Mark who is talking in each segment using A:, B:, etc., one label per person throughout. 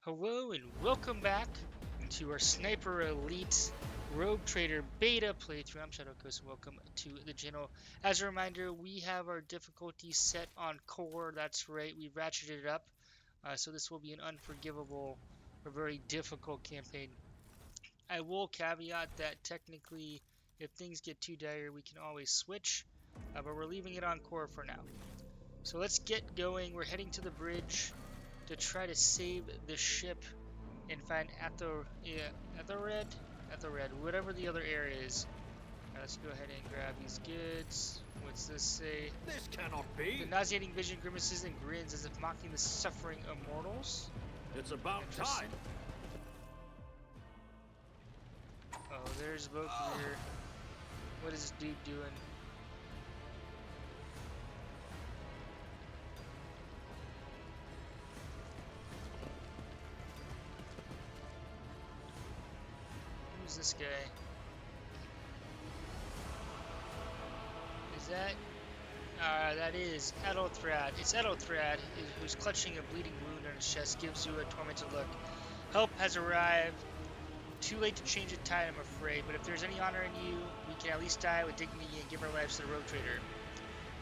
A: Hello and welcome back to our Sniper Elite Rogue Trader Beta playthrough. I'm Shadow Coast and welcome to the channel. As a reminder, we have our difficulty set on core. That's right, we ratcheted it up. So this will be an unforgivable or very difficult campaign. I will caveat that technically, if things get too dire, we can always switch. But we're leaving it on core for now. So let's get going. We're heading to the bridge to try to save the ship and find Ethelred, whatever the other area is. Let's go ahead and grab these goods. What's this say?
B: This cannot be.
A: The nauseating vision grimaces and grins as if mocking the suffering immortals.
B: It's about time.
A: Oh, there's Vogue here. What is this dude doing? Who's this guy? Is that? That is Ethelred. It's Ethelred who's clutching a bleeding wound on his chest, gives you a tormented look. Help has arrived. Too late to change the tide, I'm afraid, but if there's any honor in you, we can at least die with dignity and give our lives to the Rogue Trader.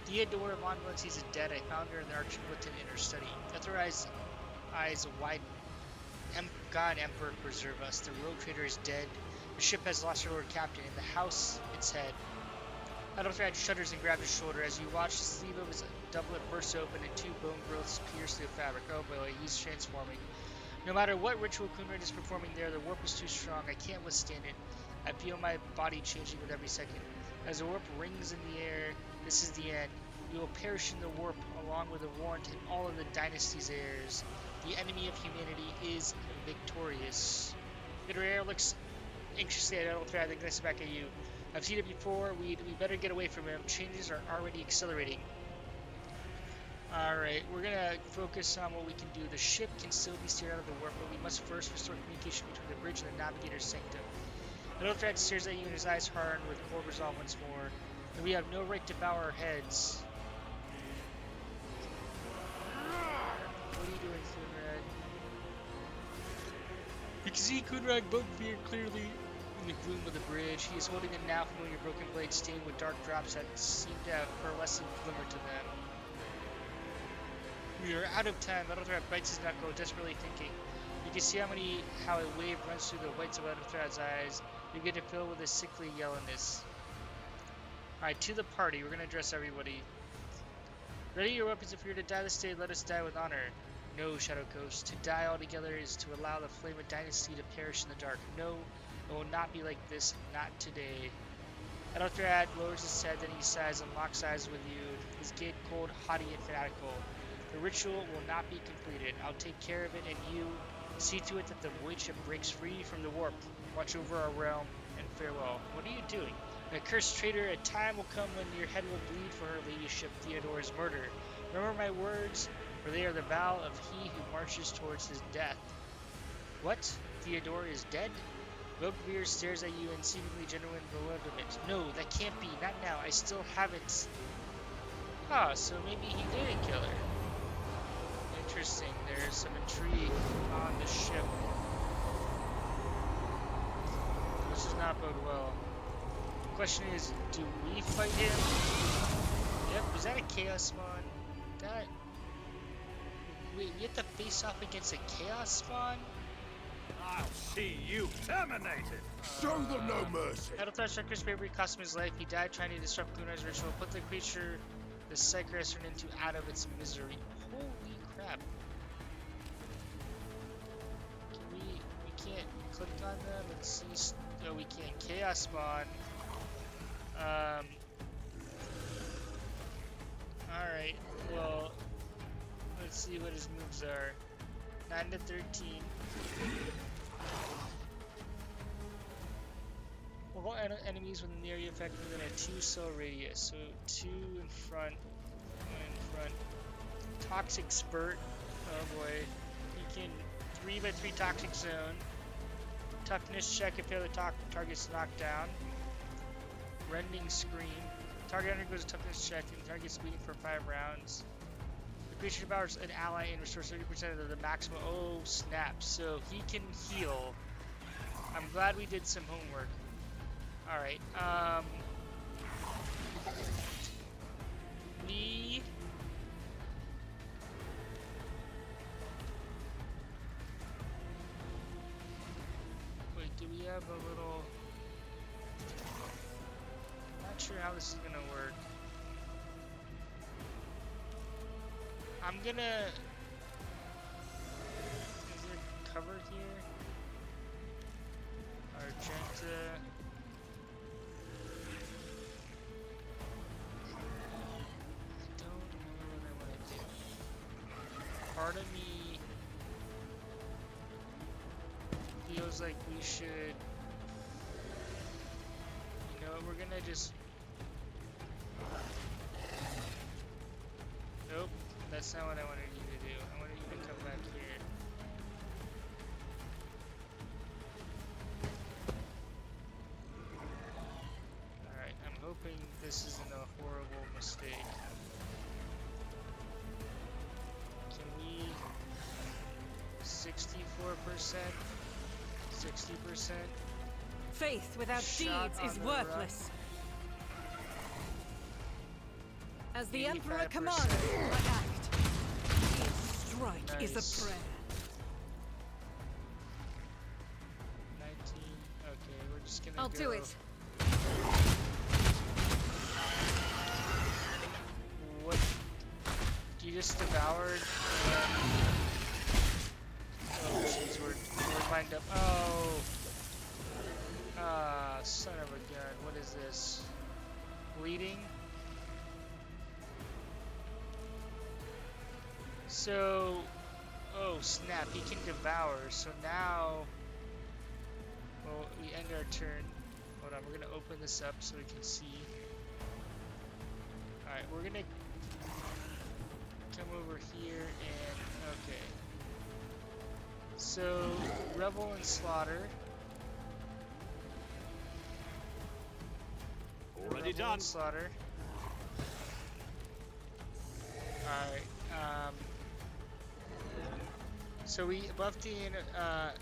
A: Theodore of Montmorency is dead. I found her in the Archbulletin in her study. Ethered's eyes widen. God, Emperor, preserve us. The Rogue Trader is dead. The ship has lost her Lord Captain, and the house its head. Ethelred shudders and grabs his shoulder as you watch the sleeve of his doublet burst open and two bone growths pierce through the fabric. Oh boy, he's transforming. No matter what ritual Kunrad is performing there, the warp is too strong. I can't withstand it. I feel my body changing with every second. As the warp rings in the air, this is the end. You will perish in the warp along with the warrant and all of the dynasty's heirs. The enemy of humanity is victorious. Bitter looks anxiously at Ethelred, then glances back at you. I've seen it before. We better get away from him. Changes are already accelerating. Alright, we're going to focus on what we can do. The ship can still be steered out of the warp, but we must first restore communication between the bridge and the navigator's sanctum. Ethelred stares at you and his eyes harden with cold resolve once more. And we have no right to bow our heads. What are you doing, Kunrad? You can see Kunrad Bugbeard clearly in the gloom of the bridge. He is holding a now familiar broken blade stained with dark drops that seem to have pearlescent glimmer to them. We are out of time. Ethelred bites his knuckle, desperately thinking. You can see how a wave runs through the whites of Ethelred's eyes. You get to fill with a sickly yellowness. Alright, to the party. We're going to address everybody. Ready your weapons. If you're to die this day, let us die with honor. No, Shadow Coast. To die altogether is to allow the flame of dynasty to perish in the dark. No, it will not be like this. Not today. Ethelred lowers his head, then he sighs and locks eyes with you. His gait cold, haughty, and fanatical. The ritual will not be completed. I'll take care of it, and you see to it that the void ship breaks free from the warp. Watch over our realm, and farewell. What are you doing? An accursed traitor, a time will come when your head will bleed for her ladyship Theodore's murder. Remember my words, for they are the vow of he who marches towards his death. What? Theodore is dead? Bugbeard stares at you in seemingly genuine bewilderment. No, that can't be. Not now. I still haven't. Ah, so maybe he didn't kill her. Interesting. There's some intrigue on the ship. This does not bode well. The question is, do we fight him? Yep. Is that a Chaos Spawn? That... Wait, we have to face off against a Chaos Spawn?
B: I'll see you terminated.
C: Show them no mercy.
A: Ethelred struck his bravery cost him his life. He died trying to disrupt Kunrad's ritual, put the creature the Psyker has turned into out of its misery. Holy crap. We can't click on them and see. No, we can't. Chaos Spawn. Alright, well, let's see what his moves are. 9 to 13. All enemies within the area affected within a 2-cell radius. So 2 in front, 1 in front. Toxic Spurt. Oh boy. You can 3x3 Toxic Zone. Toughness check if the other target's knocked down. Rending Scream. Target undergoes a toughness check and target's bleeding for 5 rounds. creature devours an ally and restores 30% of the maximum. Oh snap! So he can heal. I'm glad we did some homework. All right. We. Wait, do we have a little? Not sure how this is gonna work. I'm gonna. Is there cover here? Argenta. I don't know what I want to do. Part of me feels like we should. You know, we're gonna just. Nope. That's not what I wanted you to do. I wanted you to come back here. Alright, I'm hoping this isn't a horrible mistake. Can we... 64%? 60%?
D: Faith without
A: Shot
D: deeds
A: on
D: is
A: the
D: worthless. As the Emperor
A: 85%.
D: commands, I act. His strike is
A: Nice.
D: a prayer.
A: 19. Okay, we're just gonna
D: I'll
A: go.
D: do it.
A: What? You just devoured? Oh, jeez, we're lined up. Oh! Ah, son of a gun. What is this? Bleeding? So, oh snap, he can devour. So now, well, we end our turn. Hold on, we're gonna open this up so we can see. Alright, we're gonna come over here and, okay. So, Revel and Slaughter.
B: Already
A: Revel
B: done.
A: and Slaughter. Alright, so we buff the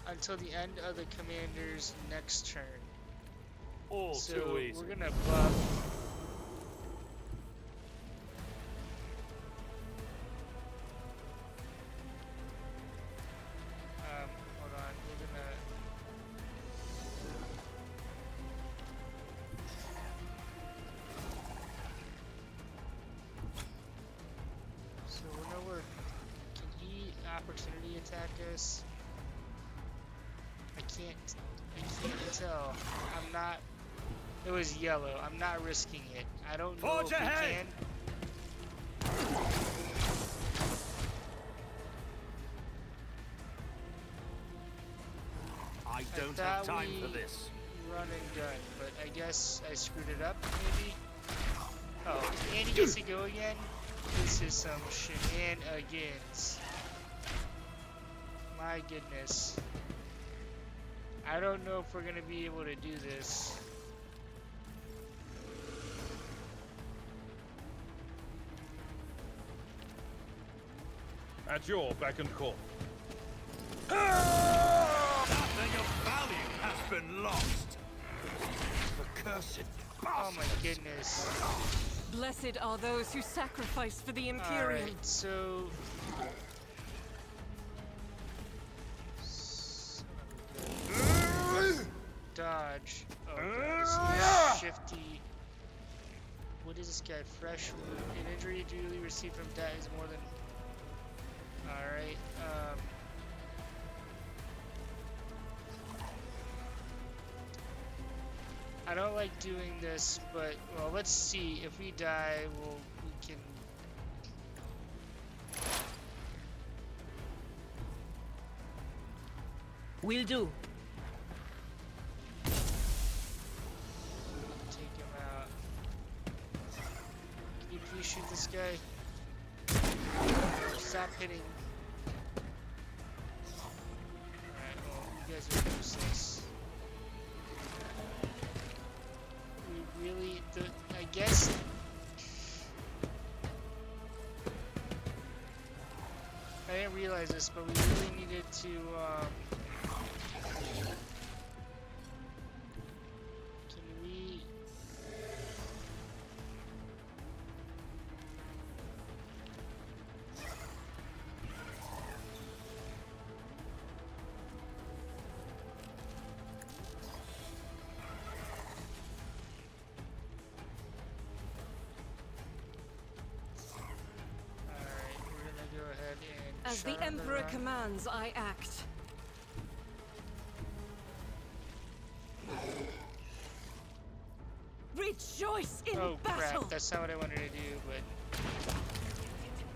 A: until the end of the commander's next turn.
B: All
A: So
B: too easy.
A: we're gonna buff. Hold on, we're gonna. So we know we're. Can he opportunity attack us? I can't tell. I'm not. It was yellow. I'm not risking it. I don't know
B: Forge
A: if we
B: ahead!
A: can.
B: I don't
A: thought
B: have time
A: we-
B: for this.
A: Run and gun, but I guess I screwed it up, maybe? Oh, and he gets to go again? This is some shenanigans. My goodness. I don't know if we're gonna be able to do this.
E: At your beck and call.
B: Nothing of value has been lost. The cursed
A: Oh my
B: bastards.
A: goodness.
D: Blessed are those who sacrifice for the Imperium.
A: Alright, so... Dodge. Oh god, this is shifty. What is this guy? Fresh wound. An injury duly received from death is more than... Alright, I don't like doing this, but, well, let's see. If we die, we can...
D: Will do.
A: take him out. Can you please shoot this guy? Stop hitting. Alright, well, you guys are useless. We really, I guess... realize this, but we really needed to, can we... Alright, we're gonna go ahead and
D: As the
A: charm
D: Emperor
A: run.
D: commands, I act. Rejoice in
A: Oh
D: battle!
A: crap, that's not what I wanted to do, but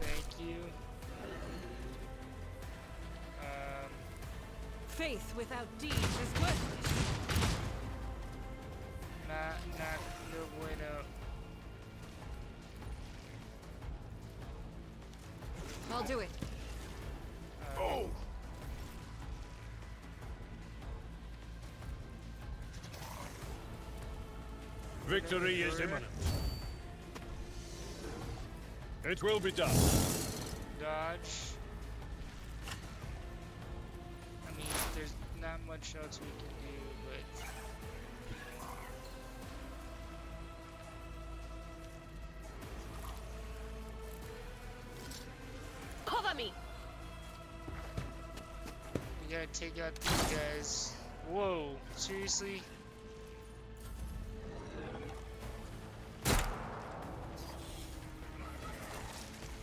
A: thank you.
D: Faith without deeds is worthless.
A: Not no bueno.
D: I'll do it.
C: Oh!
E: Victory is imminent. It will be done.
A: Dodge. I mean, there's not much else we can do, but
F: Cover me!
A: we gotta take out these guys. Whoa, seriously?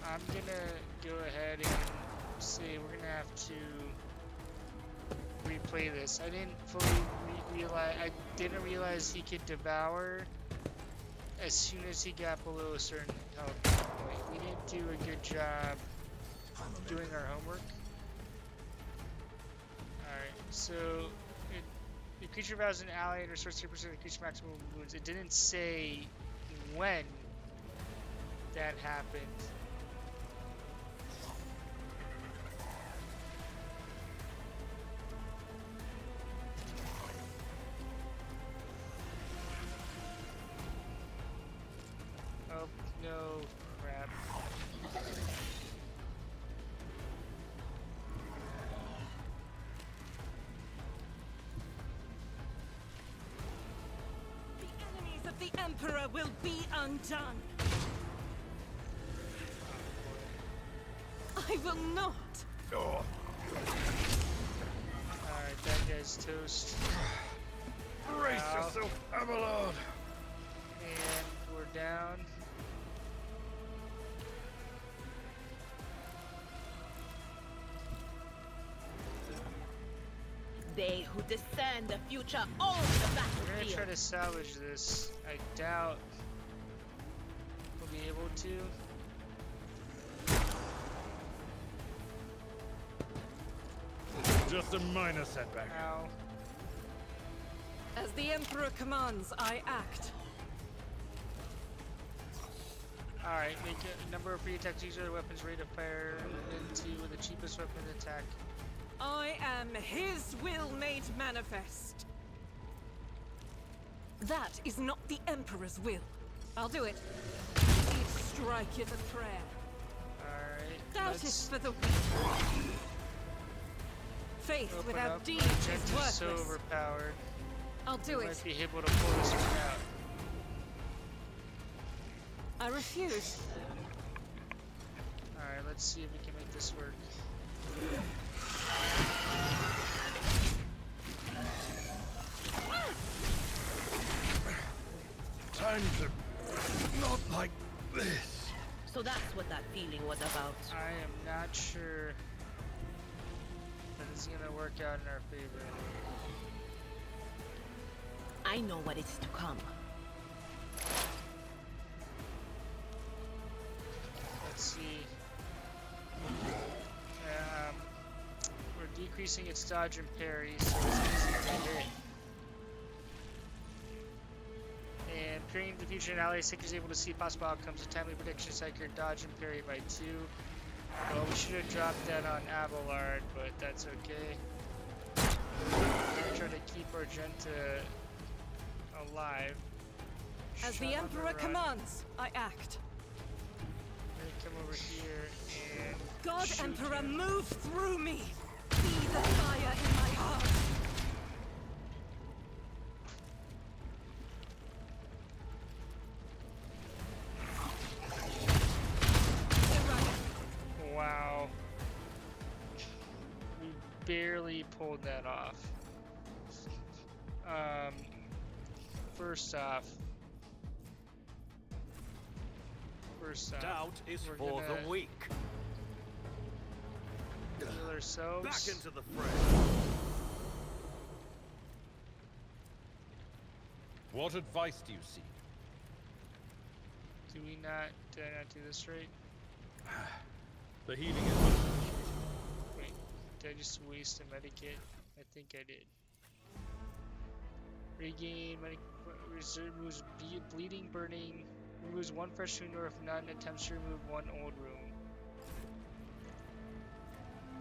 A: I'm gonna go ahead and say we're gonna have to replay this. I didn't fully realize. I didn't realize he could devour as soon as he got below a certain health point. We didn't do a good job doing our homework. Alright, so the creature vows an ally and restores 3% of the creature's maximum wounds. It didn't say when that happened. Oh, no, crap.
D: The enemies of the Emperor will be undone. I will not.
C: Oh!
A: Alright, that guy's toast.
C: Brace
A: Ow.
C: yourself, Abelard!
A: And we're down.
F: They who discern the future own the
A: We're gonna try
F: battlefield.
A: to salvage this. I doubt we'll be able to.
E: Just a minor setback.
A: Ow.
D: As the Emperor commands, I act.
A: Alright, make a number of pre-attacks, use other weapons, rate of fire, and two with the cheapest weapon attack.
D: I am his will made manifest. That is not the Emperor's will. I'll do it. Each strike is a prayer.
A: Alright,
D: Doubt is
A: let's
D: for the weak. Faith
A: open
D: without
A: up.
D: deeds
A: Jet
D: is
A: is so
D: worthless.
A: overpowered.
D: I'll do
A: We
D: it.
A: might be able to pull this one out.
D: I refuse.
A: Alright, let's see if we can make this work.
C: Time to... not like this.
F: So that's what that feeling was about.
A: I am not sure that it's gonna work out in our favor.
F: I know what is to come.
A: Let's see. We're decreasing its dodge and parry, so it's easier to hit. And parrying the future and ally stick is able to see possible outcomes. A timely prediction like your dodge and parry by 2. Well, we should have dropped that on Abelard, but that's okay. We're gonna try to keep Argenta alive.
D: As
A: Shut
D: the
A: on
D: Emperor
A: run.
D: commands, I act.
A: We're gonna come over here and
D: God
A: shoot
D: Emperor,
A: him.
D: move through me! Be the fire in my heart!
A: Wow. We barely pulled that off. First off,
B: Doubt is
A: we're
B: for
A: gonna
B: the weak.
A: heal ourselves.
B: Back into the fray.
E: What advice do you seek?
A: Did I not do this right?
E: The healing is much appreciated.
A: Wait, did I just waste a medikit? I think I did. Regain medic removes bleeding, burning, removes one fresh wound, or if none, attempts to remove one old wound.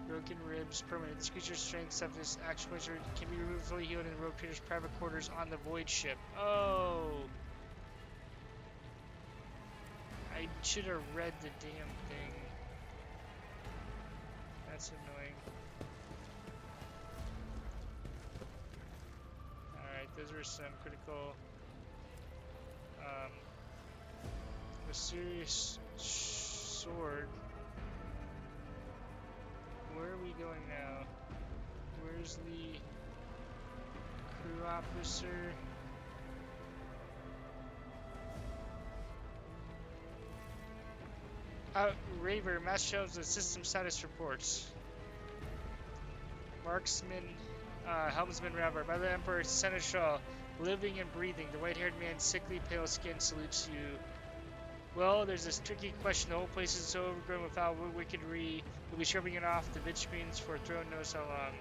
A: Broken ribs, permanent. This creature's strength, toughness, action points can be removed fully healed in the rogue trader's private quarters on the void ship. Oh! I should have read the damn thing. That's annoying. Alright, those are some critical. Mysterious sword. Where are we going now? Where's the crew officer? Raver, Mass shows the system status reports. Marksman, helmsman Raver, by the Emperor Seneschal, living and breathing. The white-haired man, sickly, pale skin, salutes you. Well, there's this tricky question. The whole place is so overgrown with foul wickedry. We'll be shoving it off the vid screens for throne knows how long.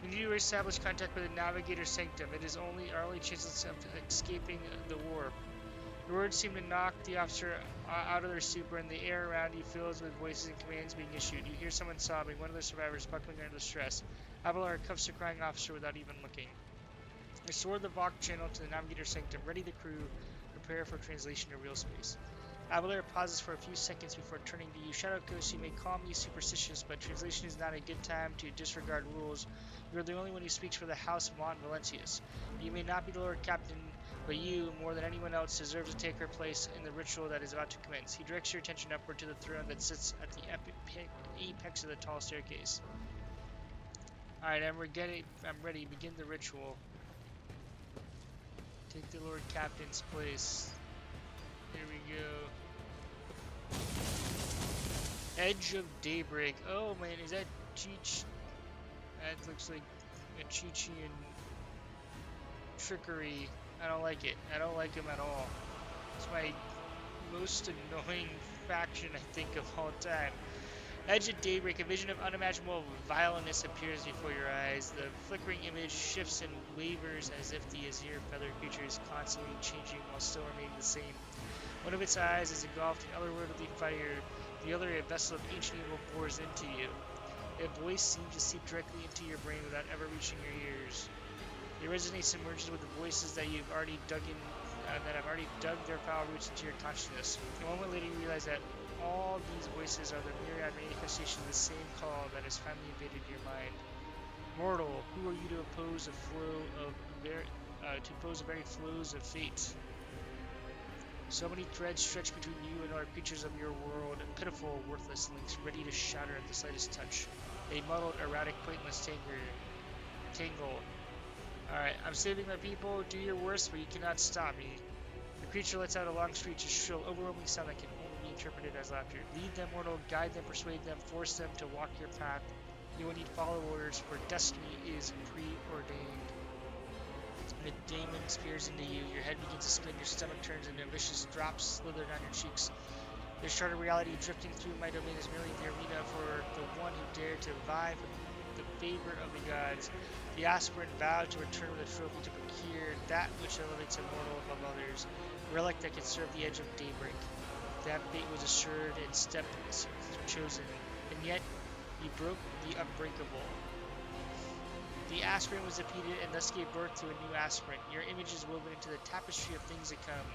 A: We need to establish contact with the Navigator Sanctum. It is our only chance of escaping the warp. Your words seem to knock the officer out of their stupor, and the air around you fills with voices and commands being issued. You hear someone sobbing, one of the survivors buckling under the stress. Abelard cuffs the crying officer without even looking. Restore the Voc channel to the Navigator Sanctum. Ready the crew. Prepare for translation to real space. Abelard pauses for a few seconds before turning to you. Shadow Coast, you may call me superstitious, but translation is not a good time to disregard rules. You are the only one who speaks for the House of Mont Valentius. You may not be the Lord Captain, but you, more than anyone else, deserves to take her place in the ritual that is about to commence. He directs your attention upward to the throne that sits at the apex of the tall staircase. Alright, I'm ready. Begin the ritual. Take the Lord Captain's place. Here we go. Edge of Daybreak. Oh man, is that Cheech? That looks like a Cheechian trickery. I don't like it. I don't like him at all. It's my most annoying faction, I think, of all time. Edge of Daybreak, a vision of unimaginable vileness appears before your eyes. The flickering image shifts and wavers as if the azure feathered creature is constantly changing while still remaining the same. One of its eyes is engulfed in otherworldly fire, the other a vessel of ancient evil pours into you. A voice seems to seep directly into your brain without ever reaching your ears. It resonates and merges with the voices that you've already dug in, that have already dug their foul roots into your consciousness. A moment later you realize that all these voices are the myriad manifestations of the same call that has finally invaded your mind. Mortal, who are you to oppose the very flows of fate? So many threads stretch between you and our creatures of your world, pitiful, worthless links, ready to shatter at the slightest touch. A muddled, erratic, pointless tangle. Alright, I'm saving my people. Do your worst, but you cannot stop me. The creature lets out a long screech, a shrill, overwhelming sound that can only be interpreted as laughter. Lead them, mortal, guide them, persuade them, force them to walk your path. You will need follow orders, for destiny is preordained. The daemon spears into you. Your head begins to spin, your stomach turns, and a vicious drops slither down your cheeks. This shard of reality drifting through my domain is merely the arena for the one who dared to vie for the favor of the gods. The aspirant vowed to return with a trophy to procure that which elevates a mortal above others, a relic that can serve the edge of daybreak. That fate was assured and step chosen, and yet he broke the unbreakable. The aspirant was defeated and thus gave birth to a new aspirant. Your image is woven into the tapestry of things to come.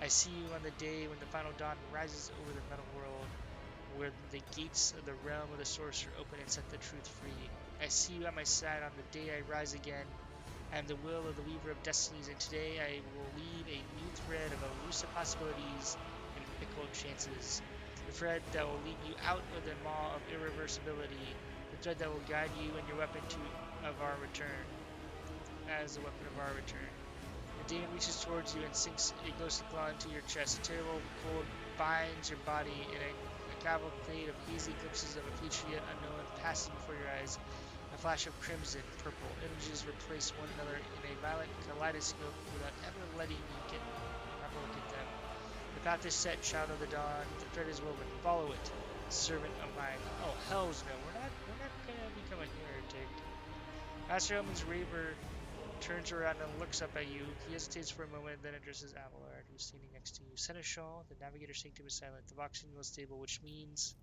A: I see you on the day when the final dawn rises over the metal world, where the gates of the realm of the sorcerer open and set the truth free. I see you at my side on the day I rise again. I am the will of the weaver of destinies, and today I will weave a new thread of elusive possibilities and fickle chances. The thread that will lead you out of the maw of irreversibility. The thread that will guide you and your weapon of our return, as the weapon of our return. The demon reaches towards you and sinks a ghostly claw into your chest. A terrible cold binds your body, and a cavalcade of hazy glimpses of a future yet unknown passes before your eyes. A flash of crimson, purple. Images replace one another in a violent kaleidoscope without ever letting you get proper look at them. The path is set, child of the dawn. The thread is woven. Follow it, servant of mine. Oh, hells no. We're not gonna become a heretic. Master Elman's Raver turns around and looks up at you. He hesitates for a moment and then addresses Abelard, who's standing next to you. Seneschal, the Navigator Sanctum is silent. The Vox signal is stable, which means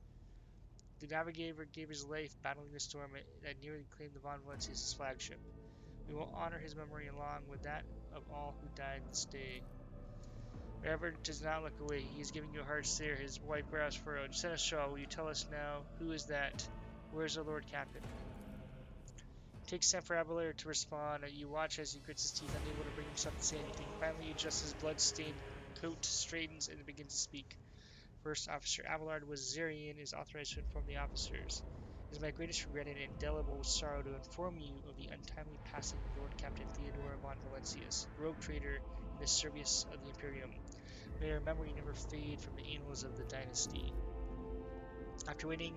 A: the Navigator gave his life battling the storm that nearly claimed the Von Valencia's flagship. We will honor his memory along with that of all who died this day. Everett does not look away. He is giving you a hard stare, his white brows furrowed. Seneschal, will you tell us now? Who is that? Where's the Lord Captain? Takes time for Abelard to respond. You watch as he grits his teeth, unable to bring himself to say anything. Finally, he adjusts his blood-stained coat, straightens, and begins to speak. First Officer Abelard was Zarian, is authorized to inform the officers. It is my greatest regret and indelible sorrow to inform you of the untimely passing of Lord Captain Theodore von Valencius, rogue trader in the service of the Imperium. May your memory never fade from the annals of the dynasty. After waiting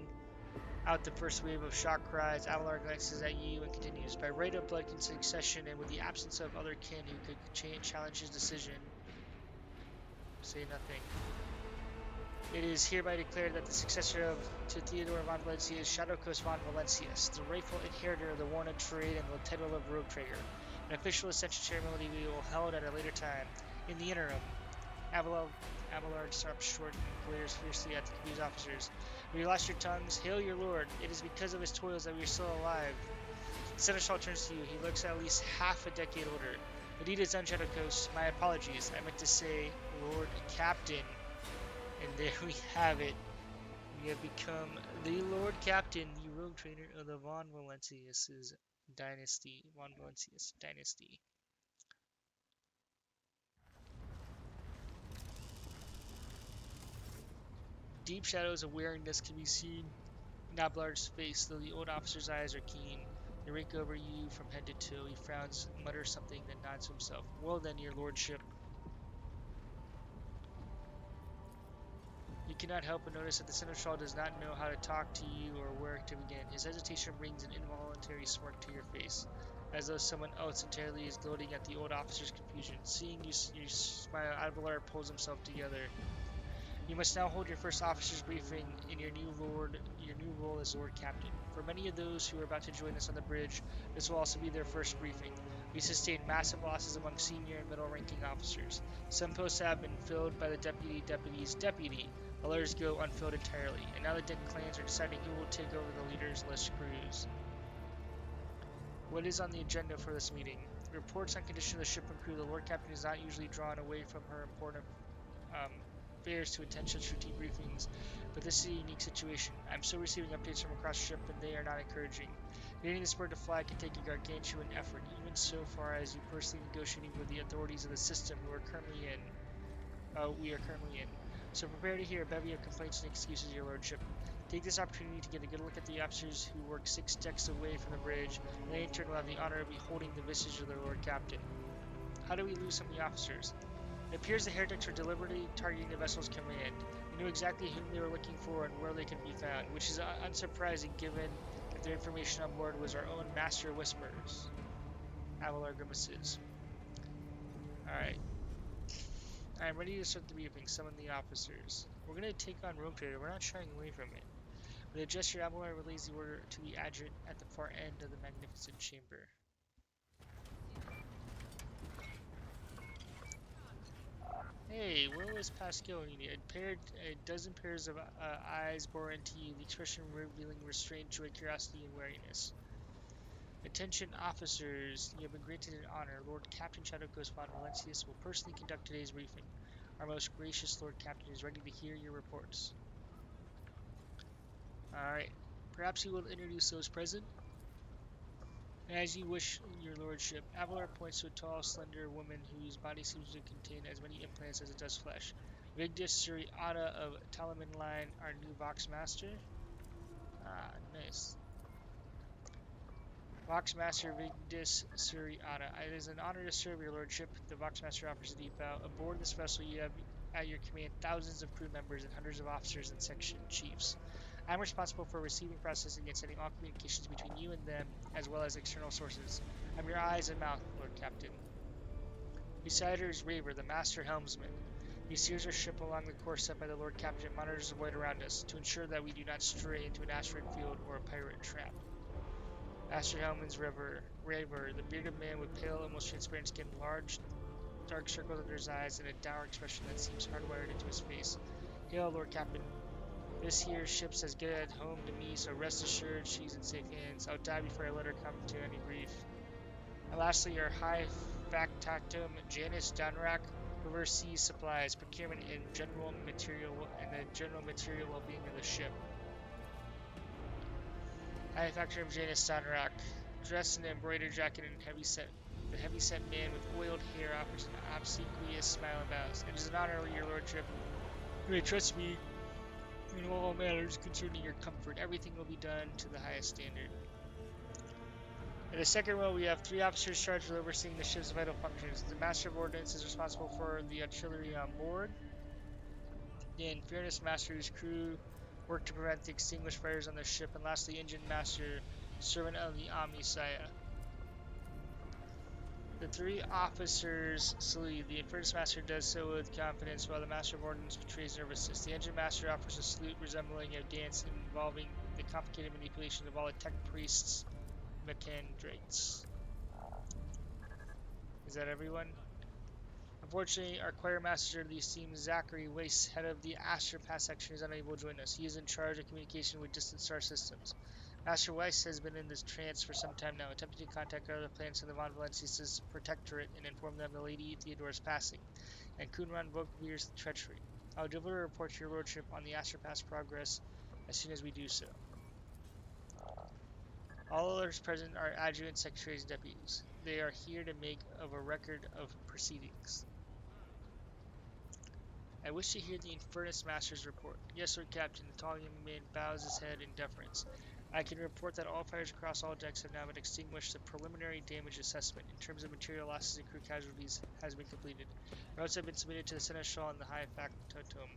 A: out the first wave of shock cries, Abelard glances at you and continues. By right of blood succession and with the absence of other kin who could challenge his decision, say nothing. It is hereby declared that the successor to Theodore von Valencia is Shadowcoast von Valencius, the rightful inheritor of the Warna trade and the title of Rogue Trader. An official ascension ceremony we will hold at a later time. In the interim, Abelard stops short and glares fiercely at the confused officers. Have you lost your tongues? Hail your lord! It is because of his toils that we are still alive. The Seneschal turns to you. He looks at least half a decade older. Indeed, it's on Shadowcoast. My apologies. I meant to say Lord Captain. And there we have it. We have become the Lord Captain, the rogue trader of the Von Valencius dynasty. Von Valencius dynasty. Deep shadows of weariness can be seen in Ablard's face, though the old officer's eyes are keen. They rake over you from head to toe. He frowns, mutters something, then nods to himself. Well then, your lordship. You cannot help but notice that the Seneschal does not know how to talk to you or where to begin. His hesitation brings an involuntary smirk to your face, as though someone else entirely is gloating at the old officer's confusion. Seeing you smile, Abelard pulls himself together. You must now hold your first officer's briefing in your new role as Lord Captain. For many of those who are about to join us on the bridge, this will also be their first briefing. We sustained massive losses among senior and middle-ranking officers. Some posts have been filled by the deputy's deputy, others go unfilled entirely, and now the Den clans are deciding who will take over the leader's list crews. What is on the agenda for this meeting? Reports on condition of the ship and crew. The Lord Captain is not usually drawn away from her important affairs to attend such routine briefings, but this is a unique situation. I'm still receiving updates from across the ship, and they are not encouraging. Getting this bird to fly can take a gargantuan effort, even so far as you personally negotiating with the authorities of the system we are currently in. So prepare to hear a bevy of complaints and excuses, your lordship. Take this opportunity to get a good look at the officers who work 6 decks away from the bridge, and they in turn will have the honor of beholding the visage of their Lord Captain. How do we lose some of the officers? It appears the heretics were deliberately targeting the vessel's command. We knew exactly whom they were looking for and where they could be found, which is unsurprising given that their information on board was our own Master of Whispers. Abelard grimaces. Alright. I am ready to start the briefing. Summon the officers. We're going to take on Rogue Trader. We're not shying away from it. With a gesture, Abelard relays the order to the adjutant at the far end of the magnificent chamber. Hey, where was Pascal needed? A dozen pairs of eyes bore into you, the expression revealing restraint, joy, curiosity, and wariness. Attention officers, you have been granted an honor. Lord Captain Shadowcoast von Valencius will personally conduct today's briefing. Our most gracious Lord Captain is ready to hear your reports. Alright. Perhaps you will introduce those present? As you wish, your lordship. Avalar points to a tall, slender woman whose body seems to contain as many implants as it does flesh. Vigdis Suriata of Talaman Line, our new Vox Master. Ah, nice. Vox Master Vigdis Suriata. It is an honor to serve your lordship. The Vox Master offers a deep bow. Aboard this vessel, you have at your command thousands of crew members and hundreds of officers and section chiefs. I am responsible for receiving, processing, and sending all communications between you and them, as well as external sources. I'm your eyes and mouth, Lord Captain. Beside her is Raver, the Master Helmsman. He steers our ship along the course set by the Lord Captain and monitors the void around us, to ensure that we do not stray into an asteroid field or a pirate trap. Master Helmsman's Raver, the bearded man with pale, almost transparent skin, large, dark circles under his eyes, and a dour expression that seems hardwired into his face. Hail, Lord Captain. This here ship's as good at home to me, so rest assured she's in safe hands. I'll die before I let her come to any grief. And lastly, our High Factotum Janice Donrak oversees supplies, procurement, and the general material well-being of the ship. High Factotum Janice Donrak, dressed in an embroidered jacket and the heavy-set man with oiled hair offers an obsequious smile and bows. It is an honor, your lordship. You may trust me in all matters concerning your comfort. Everything will be done to the highest standard. In the second row, we have 3 officers charged with overseeing the ship's vital functions. The Master of Ordnance is responsible for the artillery on board. The Infernus Master, whose crew work to prevent the extinguished fires on the ship. And lastly, Engine Master, servant of the Omnisaya. The 3 officers salute. The Infernus Master does so with confidence, while the Master of Ordnance betrays nervousness. The Engine Master offers a salute resembling a dance involving the complicated manipulation of all the tech priests' mechanics. Is that everyone? Unfortunately, our choir master, the esteemed Zachary Weiss, head of the Astropath section, is unable to join us. He is in charge of communication with distant star systems. Master Weiss has been in this trance for some time now, attempting to contact other planets in the Von Valencia's protectorate and inform them of the Lady Theodora's passing, and Kunran Vokvir's treachery. I will deliver a report to your lordship on the Astropath's progress as soon as we do so. All others present are adjutant secretaries and deputies. They are here to make of a record of proceedings. I wish to hear the Infernus Master's report. Yes, Lord Captain. The tall young man bows his head in deference. I can report that all fires across all decks have now been extinguished. The preliminary damage assessment, in terms of material losses and crew casualties, has been completed. Notes have been submitted to the Seneschal and the High Factotum.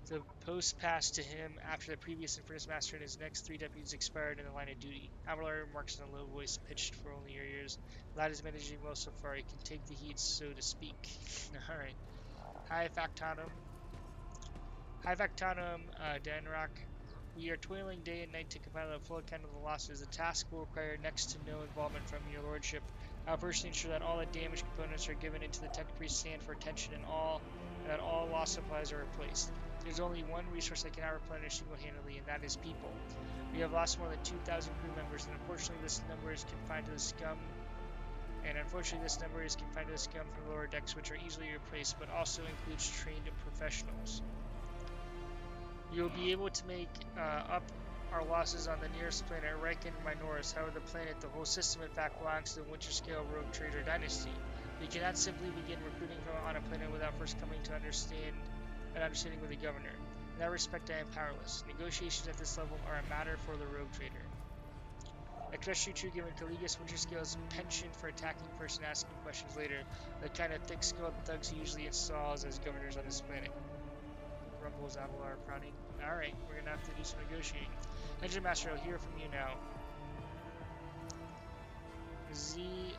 A: The post passed to him after the previous Infernus Master and his next 3 deputies expired in the line of duty. Avalar remarks in a low voice pitched for only your ears. Lad is managing well so far. He can take the heat, so to speak. Alright. High Factotum. Danrock. We are toiling day and night to compile a full account of the losses. The task will require next to no involvement from your lordship. I'll personally ensure that all the damaged components are given into the tech priest's hand for attention and that all lost supplies are replaced. There's only one resource I cannot replenish single-handedly, and that is people. We have lost more than 2,000 crew members, and unfortunately this number is confined to the scum from lower decks, which are easily replaced, but also includes trained professionals. You'll be able to make up our losses on the nearest planet, Riken Minoris. However, the planet, the whole system, in fact, belongs to the Winterscale Rogue Trader Dynasty. We cannot simply begin recruiting on a planet without first coming to understanding with the governor. In that respect, I am powerless. Negotiations at this level are a matter for the Rogue Trader. Especially true given Caligus Winterscale's penchant for attacking first and asking questions later, the kind of thick-skulled thugs he usually installs as governors on this planet. Grumbles Avalar, frowning. Alright, we're gonna have to do some negotiating. Engine Master, I'll hear from you now.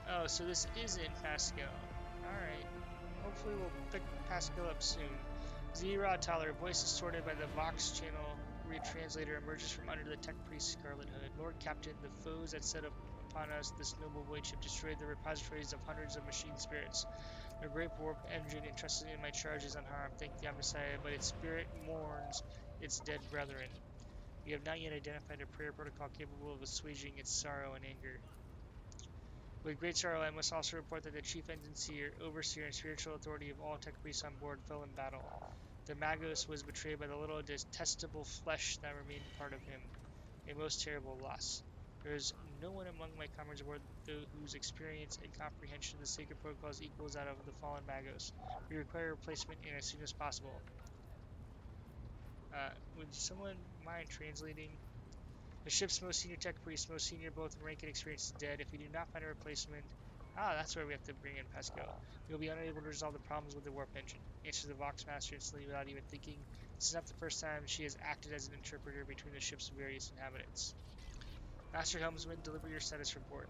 A: Oh, so this isn't Pascal. Alright. Hopefully we'll pick Pascal up soon. Zera Tyler, voice distorted by the Vox channel retranslator, emerges from under the tech priest's scarlet hood. Lord Captain, the foes that set upon us this noble void ship destroyed the repositories of hundreds of machine spirits. Their great warp engine entrusted in my charge is unharmed, thank the Omniscience, but its spirit mourns its dead brethren. We have not yet identified a prayer protocol capable of assuaging its sorrow and anger. With great sorrow, I must also report that the chief engineer, overseer, and spiritual authority of all tech priests on board fell in battle. The Magos was betrayed by the little detestable flesh that remained part of him. A most terrible loss. There is no one among my comrades aboard whose experience and comprehension of the sacred protocols equals that of the fallen Magos. We require a replacement and as soon as possible. Would someone mind translating? The ship's most senior tech priest, most senior both in rank and experience, is dead. If we do not find a replacement... that's where we have to bring in Pasco. We will be unable to resolve the problems with the warp engine. Answers the Vox Master instantly without even thinking. This is not the first time she has acted as an interpreter between the ship's various inhabitants. Master Helmsman, deliver your status report.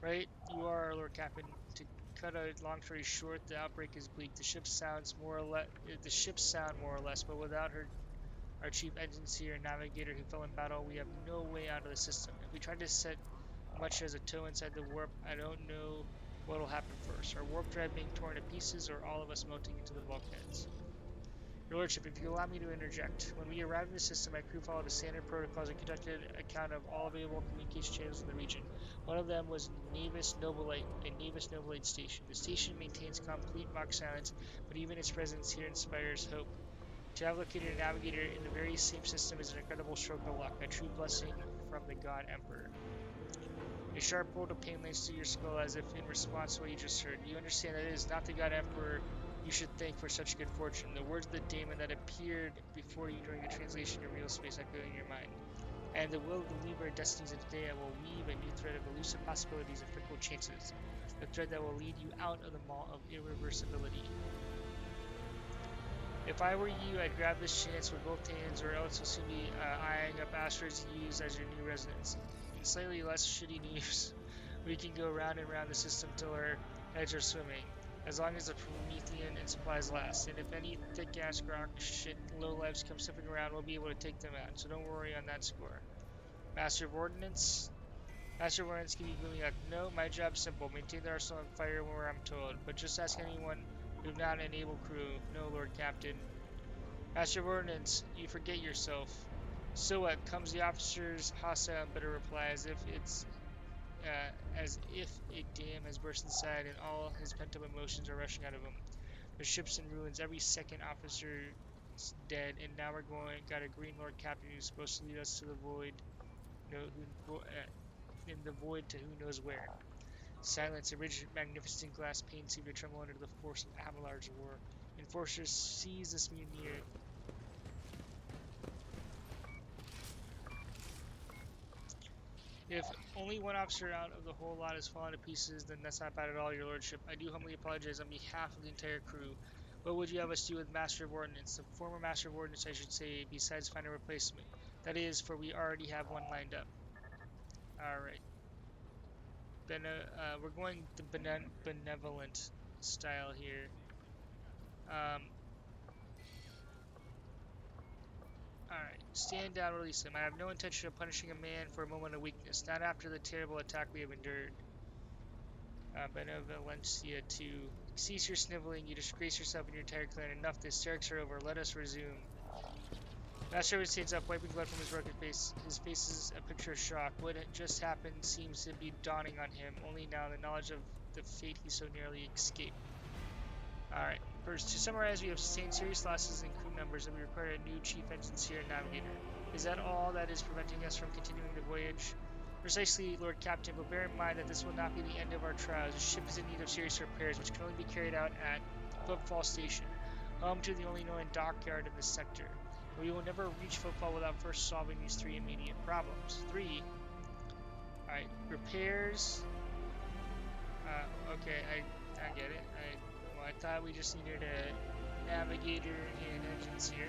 A: Right, you are, Lord Captain. To cut a long story short, the outbreak is bleak. The ship sounds more or less. The ships sound more or less, but without our chief engineer and navigator who fell in battle, we have no way out of the system. If we try to set much as a toe inside the warp, I don't know what will happen first. Our warp drive being torn to pieces, or all of us melting into the bulkheads. Your Lordship, if you allow me to interject. When we arrived in the system, my crew followed the standard protocols and conducted a count of all available communication channels in the region. One of them was a Navis Nobilite station. The station maintains complete Vox silence, but even its presence here inspires hope. To have located a navigator in the very same system is an incredible stroke of luck, a true blessing from the God Emperor. A sharp bolt of pain lanced through your skull as if in response to what you just heard. You understand that it is not the God Emperor you should thank for such good fortune. The words of the daemon that appeared before you during the translation of real space echo in your mind. And the will of the Libra destinies of today will weave a new thread of elusive possibilities and fickle chances. The thread that will lead you out of the maw of irreversibility. If I were you, I'd grab this chance with both hands, or else you'll soon be eyeing up asteroids to use as your new residence. In slightly less shitty news, we can go round and round the system till our heads are swimming, as long as the Promethean and supplies last. And if any thick-ass grok shit lowlifes come sniffing around, we'll be able to take them out, so don't worry on that score. Master of Ordnance? Master of Ordnance can be gloomy like, no, my job's simple. Maintain the arsenal on fire where I'm told, but just ask anyone who've not an able crew. No, Lord Captain. Master of Ordnance, you forget yourself. So what? Comes the officer's hostile and bitter reply, as if a dam has burst inside and all his pent-up emotions are rushing out of him. The ship's in ruins. Every second officer's dead, and now got a green Lord Captain who's supposed to lead us to the void. In the void to who knows where. Silence, a rigid, magnificent glass pane seemed to tremble under the force of Avalar's roar. Enforcers, seize this mutineer. If only one officer out of the whole lot has fallen to pieces, then that's not bad at all, your lordship. I do humbly apologize on behalf of the entire crew. What would you have us do with Master of Ordnance? The former Master of Ordnance, I should say, besides find a replacement. That is, for we already have one lined up. Alright. We're going the benevolent style here. Alright, stand down, release him. I have no intention of punishing a man for a moment of weakness, not after the terrible attack we have endured. Benevolencia 2. Cease your sniveling, you disgrace yourself and your entire clan. Enough, the hysterics are over, let us resume. Master stands up, wiping blood from his broken face. His face is a picture of shock. What had just happened seems to be dawning on him, only now the knowledge of the fate he so narrowly escaped. Alright, first, to summarize, we have sustained serious losses in crew numbers and we require a new chief engineer and navigator. Is that all that is preventing us from continuing the voyage? Precisely, Lord Captain, but bear in mind that this will not be the end of our trials. The ship is in need of serious repairs, which can only be carried out at Footfall Station, home to the only known dockyard in this sector. We will never reach Footfall without first solving these three immediate problems. Alright, repairs. Okay, I get it. I thought we just needed a navigator and engines here.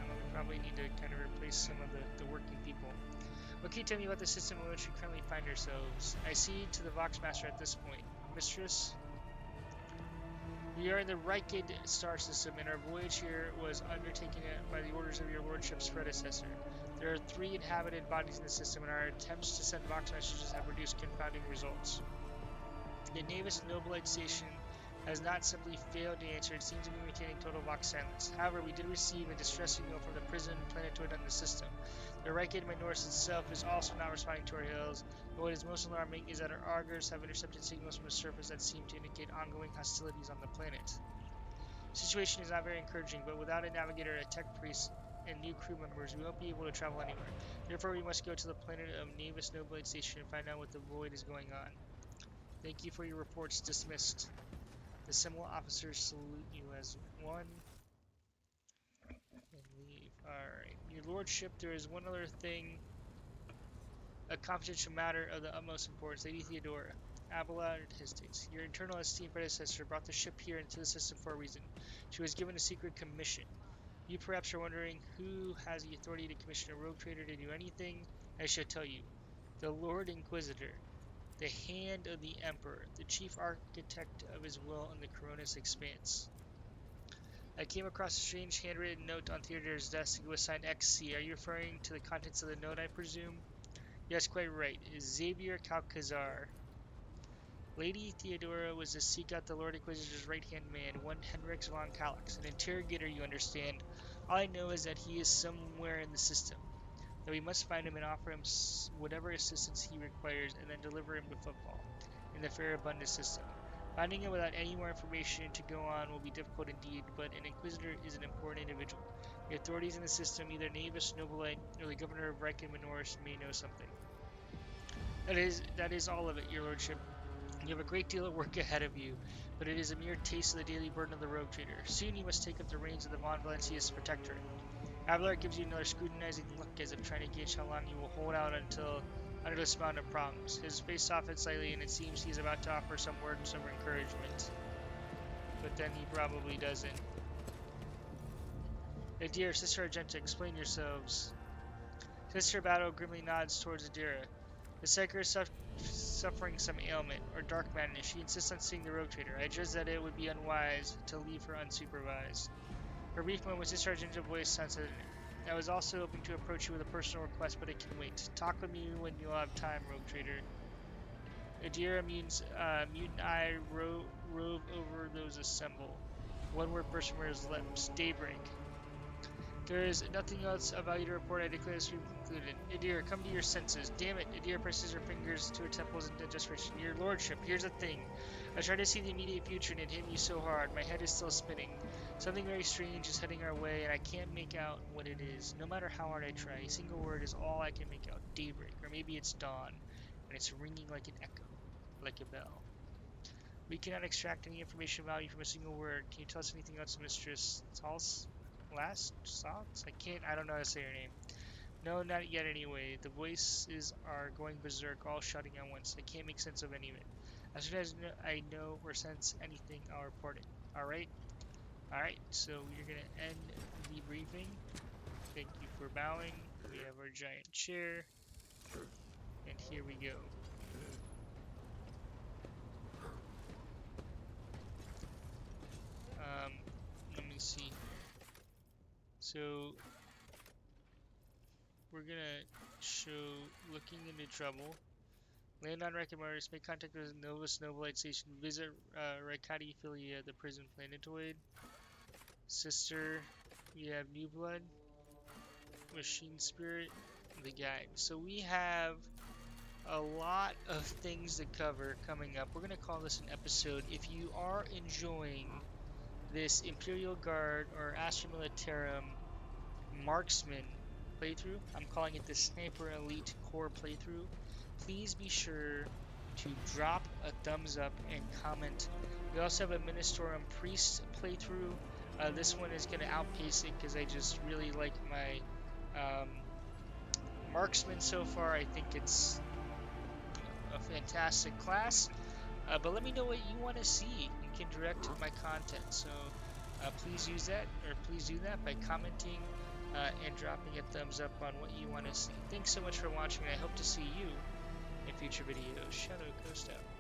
A: We probably need to kind of replace some of the working people. What can you tell me about the system in which we currently find ourselves? I cede to the Vox Master at this point. Mistress? We are in the Rykid star system, and our voyage here was undertaken by the orders of your lordship's predecessor. There are 3 inhabited bodies in the system, and our attempts to send Vox messages have produced confounding results. The Navis Nobilite Station has not simply failed to answer. It seems to be maintaining total Vox silence. However, we did receive a distress signal from the prison planetoid on the system. The Reichid Minoris itself is also not responding to our hails, but what is most alarming is that our augurs have intercepted signals from the surface that seem to indicate ongoing hostilities on the planet. The situation is not very encouraging, but without a navigator, a tech priest, and new crew members, we won't be able to travel anywhere. Therefore, we must go to the planet of Navis Noblade Station and find out what the void is going on. Thank you for your reports. Dismissed. The Semel officers salute you as one. And leave. Alright. Your lordship, there is one other thing. A confidential matter of the utmost importance. Lady Theodora. Abelard hesitates. Your eternal esteemed predecessor brought the ship here into the system for a reason. She was given a secret commission. You perhaps are wondering who has the authority to commission a rogue trader to do anything. I shall tell you. The Lord Inquisitor. The hand of the Emperor. The chief architect of his will in the Coronis expanse. I came across a strange handwritten note on Theodore's desk. It was signed XC. Are you referring to the contents of the note, I presume? Yes, quite right. Xavier Calcazar. Lady Theodora was to seek out the Lord Inquisitor's right-hand man, one Henrix von Kallax, an interrogator, you understand. All I know is that he is somewhere in the system, that we must find him and offer him whatever assistance he requires, and then deliver him to football, in the Farabunda system. Finding him without any more information to go on will be difficult indeed, but an Inquisitor is an important individual. The authorities in the system, either Navis Nobilite or the Governor of Reichen Minoris, may know something. That is all of it, your lordship. You have a great deal of work ahead of you, but it is a mere taste of the daily burden of the rogue trader. Soon you must take up the reins of the Von Valencia's protectorate. Abelard gives you another scrutinizing look as if trying to gauge how long you will hold out under this mountain of problems. His face softens slightly, and it seems he is about to offer some words of encouragement. But then he probably doesn't. Adira, Sister Argenta, explain yourselves. Sister Battle grimly nods towards Adira. The Psyker is suffering some ailment, or dark madness. She insists on seeing the rogue trader. I judge that it would be unwise to leave her unsupervised. For a brief moment, Sister Argenta's voice sounded. I was also hoping to approach you with a personal request, but it can wait. Talk with me when you'll have time, rogue trader. Adira mutant eye rove over those assembled. One word burst from her lips. Daybreak. There is nothing else of value to report. I declare this concluded. Adira, come to your senses. Damn it. Adira presses her fingers to her temples in desperation. Your lordship, here's the thing. I try to see the immediate future and it hit me so hard. My head is still spinning. Something very strange is heading our way and I can't make out what it is. No matter how hard I try, a single word is all I can make out. Daybreak. Or maybe it's dawn. And it's ringing like an echo. Like a bell. We cannot extract any information of value from a single word. Can you tell us anything else, Mistress Tals? I don't know how to say her name. No, not yet anyway. The voices are going berserk, all shouting at once. I can't make sense of any of it. As soon as I know or sense anything, I'll report it. Alright? Alright, so we're going to end the briefing. Thank you for bowing. We have our giant chair. And here we go. Let me see. So, we're gonna show looking into trouble. Land on Recomars, make contact with Novus Nobilite Station, visit Raikati Philia, the prison planetoid. Sister, we have New Blood, Machine Spirit, the Guide. So we have a lot of things to cover coming up. We're gonna call this an episode. If you are enjoying this Imperial Guard or Astra Militarum Marksman playthrough, I'm calling it the Sniper Elite Core playthrough, please be sure to drop a thumbs up and comment. We also have a Ministorum Priest playthrough. This one is going to outpace it because I just really like my Marksman so far. I think it's a fantastic class. But let me know what you want to see. You can direct my content. So please use that, or please do that by commenting and dropping a thumbs up on what you want to see. Thanks so much for watching, and I hope to see you in future videos. Shadow Coast out.